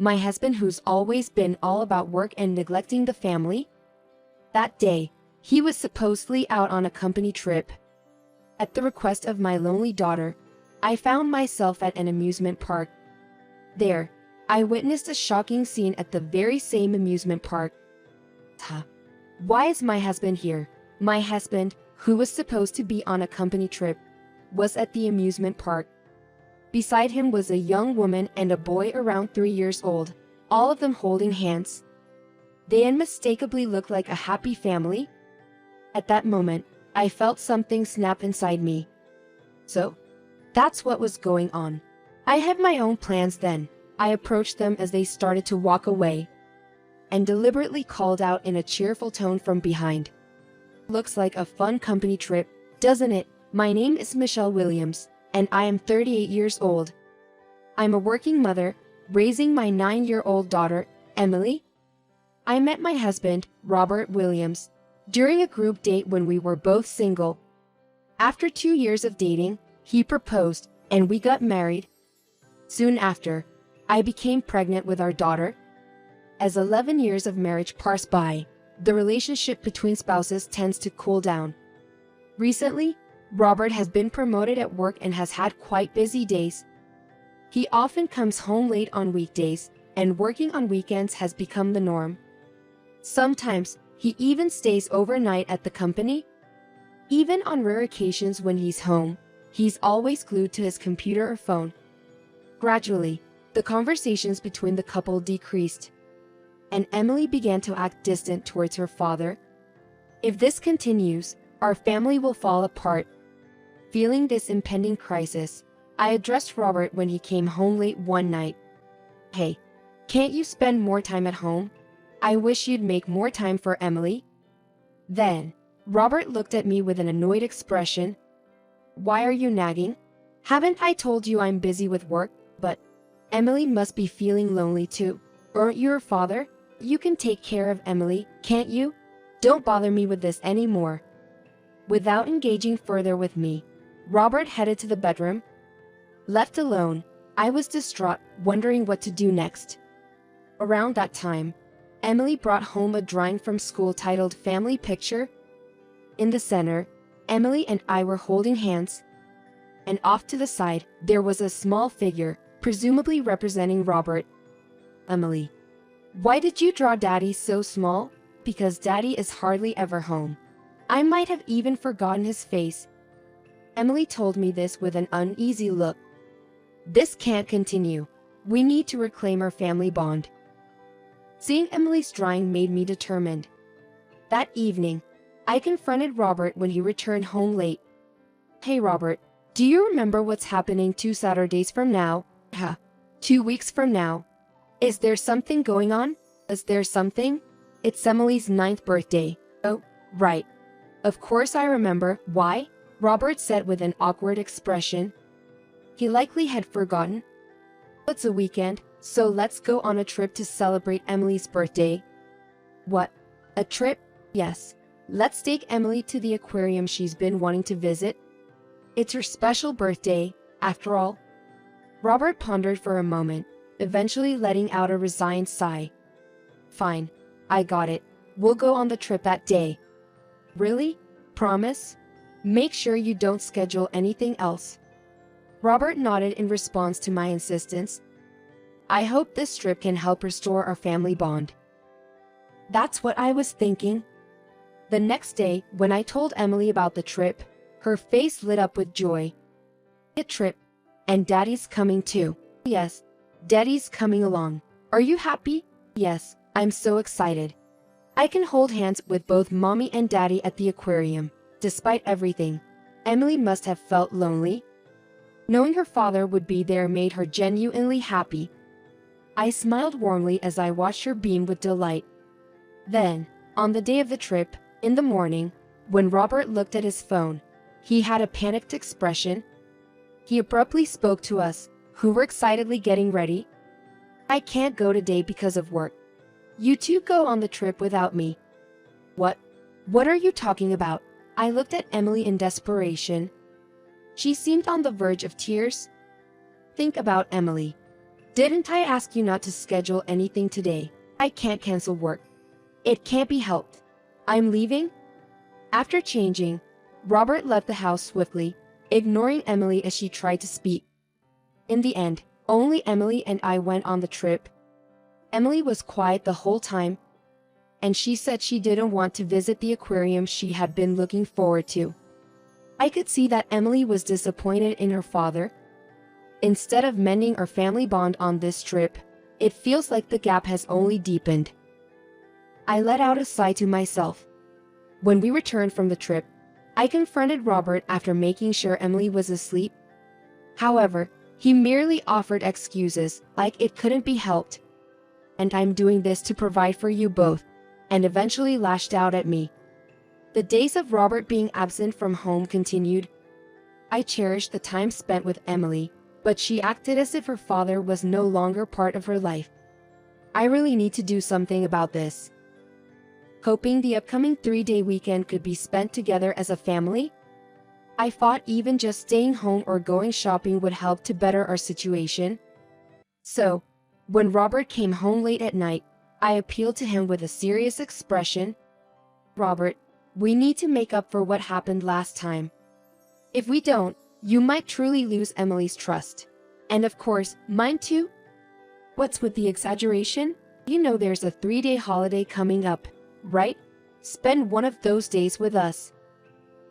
My husband, who's always been all about work and neglecting the family? That day, he was supposedly out on a company trip. At the request of my lonely daughter, I found myself at an amusement park. There, I witnessed a shocking scene at the very same amusement park. Why is my husband here? My husband, who was supposed to be on a company trip, was at the amusement park. Beside him was a young woman and a boy around 3 years old, all of them holding hands. They unmistakably looked like a happy family. At that moment, I felt something snap inside me. So, that's what was going on. I had my own plans then. I approached them as they started to walk away, and deliberately called out in a cheerful tone from behind. Looks like a fun company trip, doesn't it? My name is Michelle Williams, and I am 38 years old. I'm a working mother, raising my 9-year-old daughter, Emily. I met my husband, Robert Williams, during a group date when we were both single. After 2 years of dating, he proposed, and we got married. Soon after, I became pregnant with our daughter. As 11 years of marriage pass by, the relationship between spouses tends to cool down. Recently, Robert has been promoted at work and has had quite busy days. He often comes home late on weekdays, and working on weekends has become the norm. Sometimes, he even stays overnight at the company. Even on rare occasions when he's home, he's always glued to his computer or phone. Gradually, the conversations between the couple decreased, and Emily began to act distant towards her father. If this continues, our family will fall apart. Feeling this impending crisis, I addressed Robert when he came home late one night. Hey, can't you spend more time at home? I wish you'd make more time for Emily. Then, Robert looked at me with an annoyed expression. Why are you nagging? Haven't I told you I'm busy with work? But Emily must be feeling lonely too. Aren't you her father? You can take care of Emily, can't you? Don't bother me with this anymore. Without engaging further with me, Robert headed to the bedroom. Left alone, I was distraught, wondering what to do next. Around that time, Emily brought home a drawing from school titled Family Picture. In the center, Emily and I were holding hands, and off to the side, there was a small figure, presumably representing Robert. Emily, why did you draw Daddy so small? Because Daddy is hardly ever home. I might have even forgotten his face. Emily told me this with an uneasy look. This can't continue. We need to reclaim our family bond. Seeing Emily's drawing made me determined. That evening, I confronted Robert when he returned home late. Hey Robert, do you remember what's happening 2 Saturdays from now? 2 weeks from now. Is there something going on? Is there something? It's Emily's 9th birthday. Oh, right. Of course I remember. Why? Robert said with an awkward expression. He likely had forgotten. It's a weekend, so let's go on a trip to celebrate Emily's birthday. What? A trip? Yes. Let's take Emily to the aquarium she's been wanting to visit. It's her special birthday, after all. Robert pondered for a moment, eventually letting out a resigned sigh. Fine. I got it. We'll go on the trip that day. Really? Promise? Make sure you don't schedule anything else. Robert nodded in response to my insistence. I hope this trip can help restore our family bond. That's what I was thinking. The next day, when I told Emily about the trip, her face lit up with joy. A trip. And Daddy's coming too. Yes, Daddy's coming along. Are you happy? Yes, I'm so excited. I can hold hands with both Mommy and Daddy at the aquarium. Despite everything, Emily must have felt lonely. Knowing her father would be there made her genuinely happy. I smiled warmly as I watched her beam with delight. Then, on the day of the trip, in the morning, when Robert looked at his phone, he had a panicked expression. He abruptly spoke to us, who were excitedly getting ready. I can't go today because of work. You two go on the trip without me. What? What are you talking about? I looked at Emily in desperation. She seemed on the verge of tears. Think about Emily. Didn't I ask you not to schedule anything today? I can't cancel work. It can't be helped. I'm leaving." After changing, Robert left the house swiftly, ignoring Emily as she tried to speak. In the end, only Emily and I went on the trip. Emily was quiet the whole time, and she said she didn't want to visit the aquarium she had been looking forward to. I could see that Emily was disappointed in her father. Instead of mending our family bond on this trip, it feels like the gap has only deepened. I let out a sigh to myself. When we returned from the trip, I confronted Robert after making sure Emily was asleep. However, he merely offered excuses like it couldn't be helped. "And I'm doing this to provide for you both," and eventually lashed out at me. The days of Robert being absent from home continued. I cherished the time spent with Emily, but she acted as if her father was no longer part of her life. I really need to do something about this. Hoping the upcoming 3-day weekend could be spent together as a family, I thought even just staying home or going shopping would help to better our situation. So, when Robert came home late at night, I appealed to him with a serious expression. "Robert, we need to make up for what happened last time. If we don't, you might truly lose Emily's trust. And of course, mine too." "What's with the exaggeration? You know there's a 3-day holiday coming up, right? Spend one of those days with us.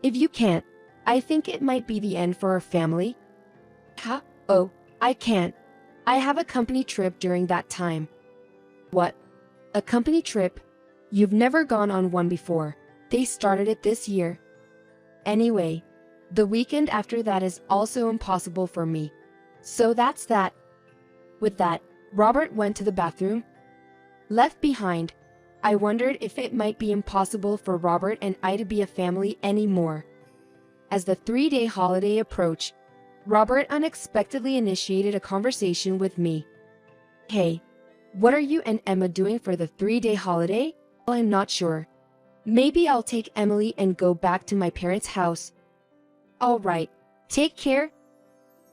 If you can't, I think it might be the end for our family." "Huh? Oh, I can't. I have a company trip during that time." "What? A company trip? You've never gone on one before. They started it this year. Anyway, the weekend after that is also impossible for me. So that's that." With that, Robert went to the bathroom. Left behind, I wondered if it might be impossible for Robert and I to be a family anymore. As the 3-day holiday approached, Robert unexpectedly initiated a conversation with me. "Hey, what are you and Emma doing for the 3-day holiday?" "Well, I'm not sure. Maybe I'll take Emily and go back to my parents' house." "All right, take care."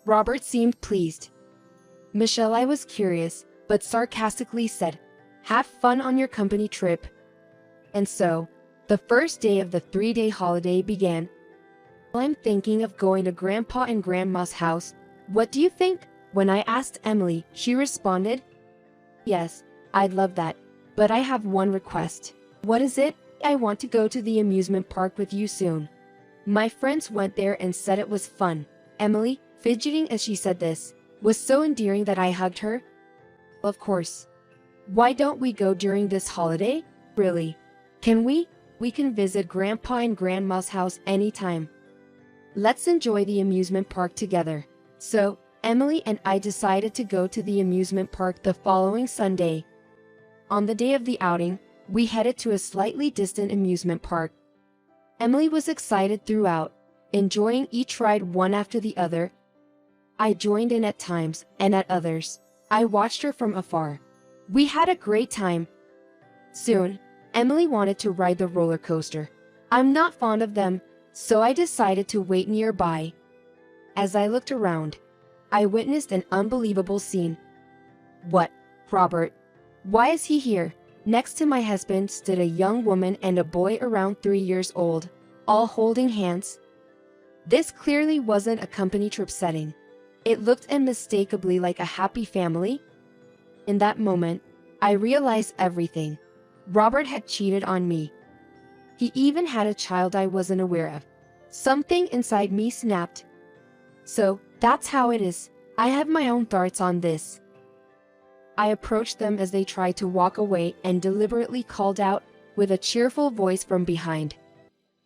Robert seemed pleased. Michelle, I was curious, but sarcastically said, "Have fun on your company trip." And so, the first day of the 3-day holiday began. "I'm thinking of going to Grandpa and Grandma's house. What do you think?" When I asked Emily, she responded, "Yes, I'd love that, but I have one request." "What is it?" "I want to go to the amusement park with you soon. My friends went there and said it was fun." Emily, fidgeting as she said this, was so endearing that I hugged her. "Of course. Why don't we go during this holiday?" "Really? Can we? We can visit Grandpa and Grandma's house anytime. Let's enjoy the amusement park together." So, Emily and I decided to go to the amusement park the following Sunday. On the day of the outing, we headed to a slightly distant amusement park. Emily was excited throughout, enjoying each ride one after the other. I joined in at times, and at others, I watched her from afar. We had a great time. Soon, Emily wanted to ride the roller coaster. I'm not fond of them, so I decided to wait nearby. As I looked around, I witnessed an unbelievable scene. "What, Robert? Why is he here?" Next to my husband stood a young woman and a boy around 3 years old, all holding hands. This clearly wasn't a company trip setting. It looked unmistakably like a happy family. In that moment, I realized everything. Robert had cheated on me. He even had a child I wasn't aware of. Something inside me snapped. So, that's how it is. I have my own thoughts on this. I approached them as they tried to walk away and deliberately called out, with a cheerful voice from behind,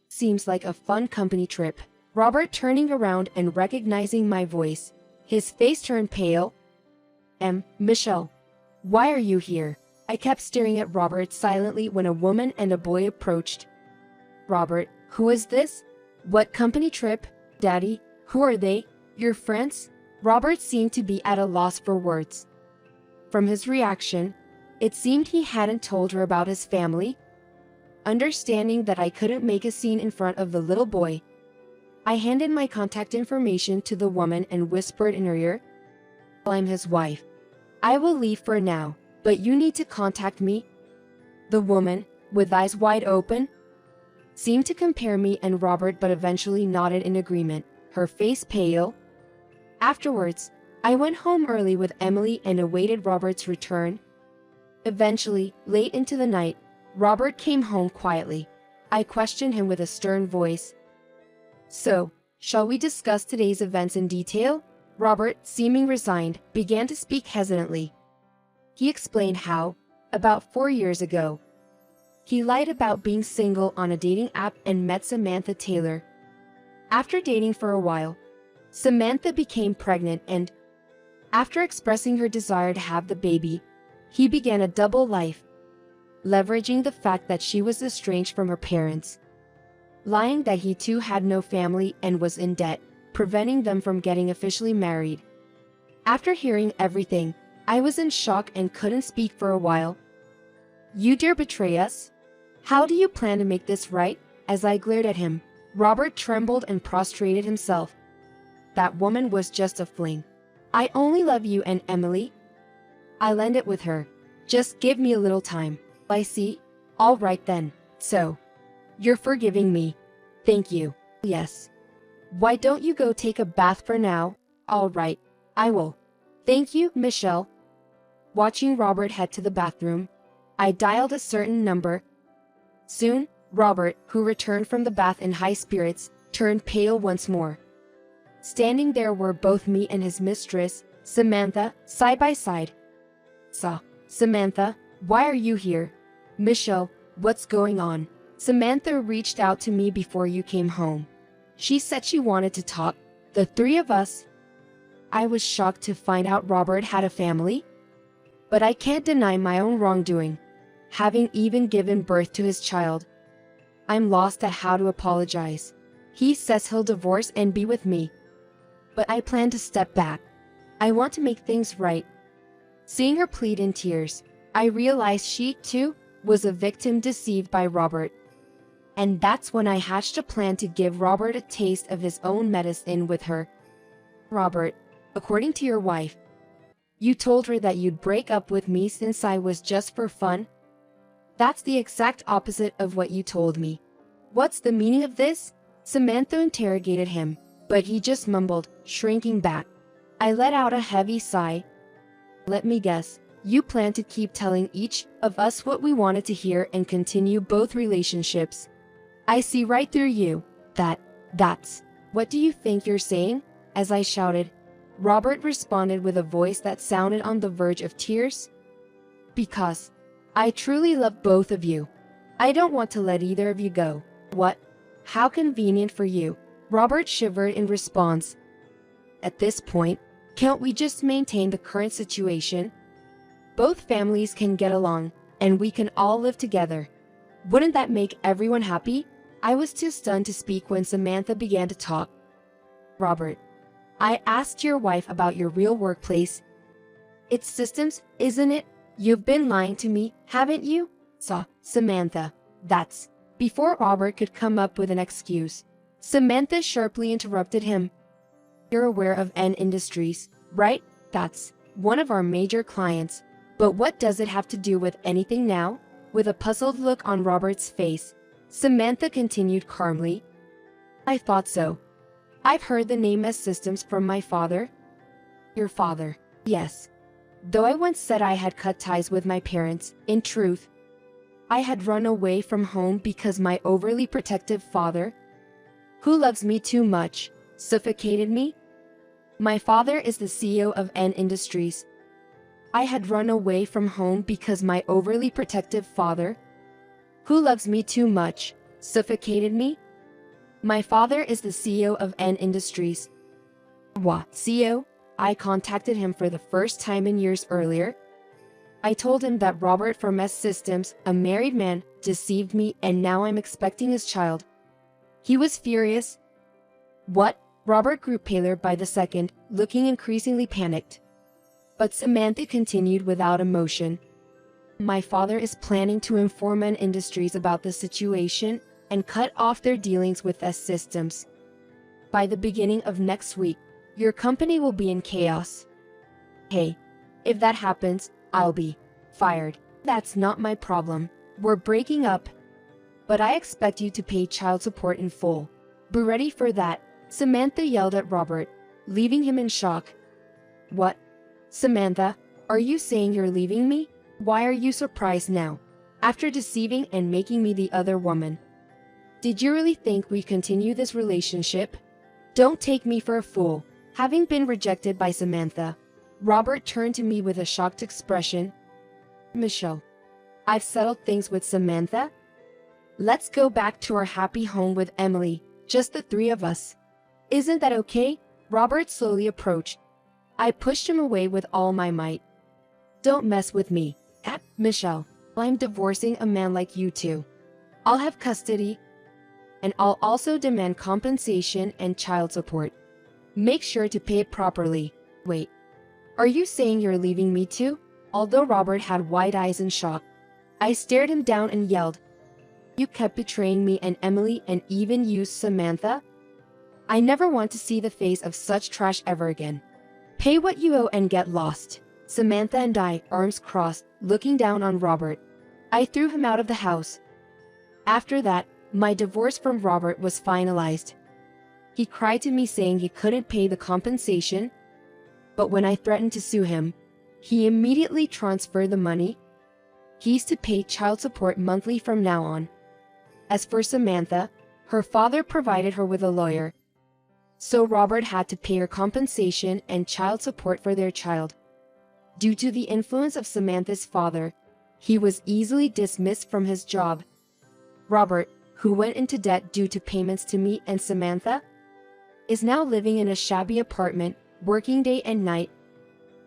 "Seems like a fun company trip." Robert, turning around and recognizing my voice, his face turned pale. Michelle, why are you here?" I kept staring at Robert silently when a woman and a boy approached. "Robert, who is this? What company trip? Daddy, who are they? Your friends?" Robert seemed to be at a loss for words. From his reaction, it seemed he hadn't told her about his family. Understanding that I couldn't make a scene in front of the little boy, I handed my contact information to the woman and whispered in her ear, "I'm his wife." I will leave for now, but you need to contact me. The woman, with eyes wide open, seemed to compare me and Robert but eventually nodded in agreement, her face pale. Afterwards, I went home early with Emily and awaited Robert's return. Eventually, late into the night, Robert came home quietly. I questioned him with a stern voice. So, shall we discuss today's events in detail? Robert, seeming resigned, began to speak hesitantly. He explained how, about 4 years ago, he lied about being single on a dating app and met Samantha Taylor. After dating for a while, Samantha became pregnant and, after expressing her desire to have the baby, he began a double life, leveraging the fact that she was estranged from her parents, lying that he too had no family and was in debt, preventing them from getting officially married. After hearing everything, I was in shock and couldn't speak for a while. You dare betray us? How do you plan to make this right? As I glared at him, Robert trembled and prostrated himself. That woman was just a fling. I only love you and Emily. I'll end it with her. Just give me a little time. I see. All right then. So, you're forgiving me. Thank you. Yes. Why don't you go take a bath for now? All right. I will. Thank you, Michelle. Watching Robert head to the bathroom, I dialed a certain number. Soon, Robert, who returned from the bath in high spirits, turned pale once more. Standing there were both me and his mistress, Samantha, side by side. Samantha, why are you here? Michelle, what's going on? Samantha reached out to me before you came home. She said she wanted to talk, the three of us. I was shocked to find out Robert had a family. But I can't deny my own wrongdoing, having even given birth to his child. I'm lost at how to apologize. He says he'll divorce and be with me. But I plan to step back. I want to make things right. Seeing her plead in tears, I realized she, too, was a victim deceived by Robert. And that's when I hatched a plan to give Robert a taste of his own medicine with her. Robert, according to your wife, you told her that you'd break up with me since I was just for fun? That's the exact opposite of what you told me. What's the meaning of this? Samantha interrogated him, but he just mumbled, shrinking back. I let out a heavy sigh. Let me guess, you plan to keep telling each of us what we wanted to hear and continue both relationships. I see right through you. That's. What do you think you're saying? As I shouted, Robert responded with a voice that sounded on the verge of tears. Because I truly love both of you. I don't want to let either of you go. What? How convenient for you. Robert shivered in response. At this point, can't we just maintain the current situation? Both families can get along, and we can all live together. Wouldn't that make everyone happy? I was too stunned to speak when Samantha began to talk. Robert, I asked your wife about your real workplace. It's systems, isn't it? You've been lying to me, haven't you? Samantha, that's. Before Robert could come up with an excuse, Samantha sharply interrupted him. You're aware of N Industries, right? That's one of our major clients. But what does it have to do with anything now? With a puzzled look on Robert's face, Samantha continued calmly. I thought so. I've heard the name S Systems from my father. Your father? Yes. Though I once said I had cut ties with my parents, in truth, I had run away from home because my overly protective father, who loves me too much, suffocated me. My father is the CEO of N Industries. I had run away from home because my overly protective father, who loves me too much, suffocated me. My father is the CEO of N Industries. What? CEO? I contacted him for the first time in years earlier. I told him that Robert from S Systems, a married man, deceived me and now I'm expecting his child. He was furious. What? Robert grew paler by the second, looking increasingly panicked. But Samantha continued without emotion. My father is planning to inform N Industries about the situation and cut off their dealings with S Systems. By the beginning of next week, your company will be in chaos. Hey, If that happens, I'll be fired. That's not my problem. We're breaking up. But I expect you to pay child support in full. Be ready for that, Samantha yelled at Robert, leaving him in shock. What? Samantha, are you saying you're leaving me? Why are you surprised now? After deceiving and making me the other woman. Did you really think we'd continue this relationship? Don't take me for a fool. Having been rejected by Samantha, Robert turned to me with a shocked expression. Michelle, I've settled things with Samantha. Let's go back to our happy home with Emily, just the three of us. Isn't that okay? Robert slowly approached. I pushed him away with all my might. Don't mess with me, Michelle. I'm divorcing a man like you two. I'll have custody, and I'll also demand compensation and child support. Make sure to pay it properly. Wait, are you saying you're leaving me too? Although Robert had wide eyes in shock, I stared him down and yelled, You kept betraying me and Emily and even used Samantha? I never want to see the face of such trash ever again. Pay what you owe and get lost. Samantha and I, arms crossed, looking down on Robert. I threw him out of the house. After that, my divorce from Robert was finalized. He cried to me saying he couldn't pay the compensation, but when I threatened to sue him, he immediately transferred the money. He's to pay child support monthly from now on. As for Samantha, her father provided her with a lawyer, so Robert had to pay her compensation and child support for their child. Due to the influence of Samantha's father, he was easily dismissed from his job. Robert, who went into debt due to payments to me and Samantha, is now living in a shabby apartment, working day and night.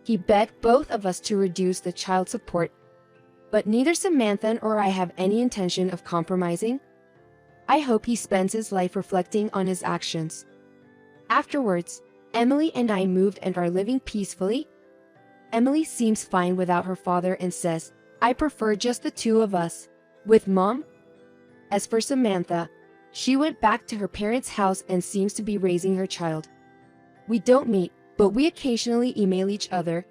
He begged both of us to reduce the child support, but neither Samantha nor I have any intention of compromising. I hope he spends his life reflecting on his actions. Afterwards, Emily and I moved and are living peacefully. Emily seems fine without her father and says, I prefer just the two of us, with Mom. As for Samantha, she went back to her parents' house and seems to be raising her child. We don't meet, but we occasionally email each other.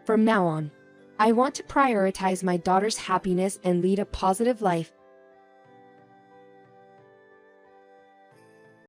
From now on, I want to prioritize my daughter's happiness and lead a positive life.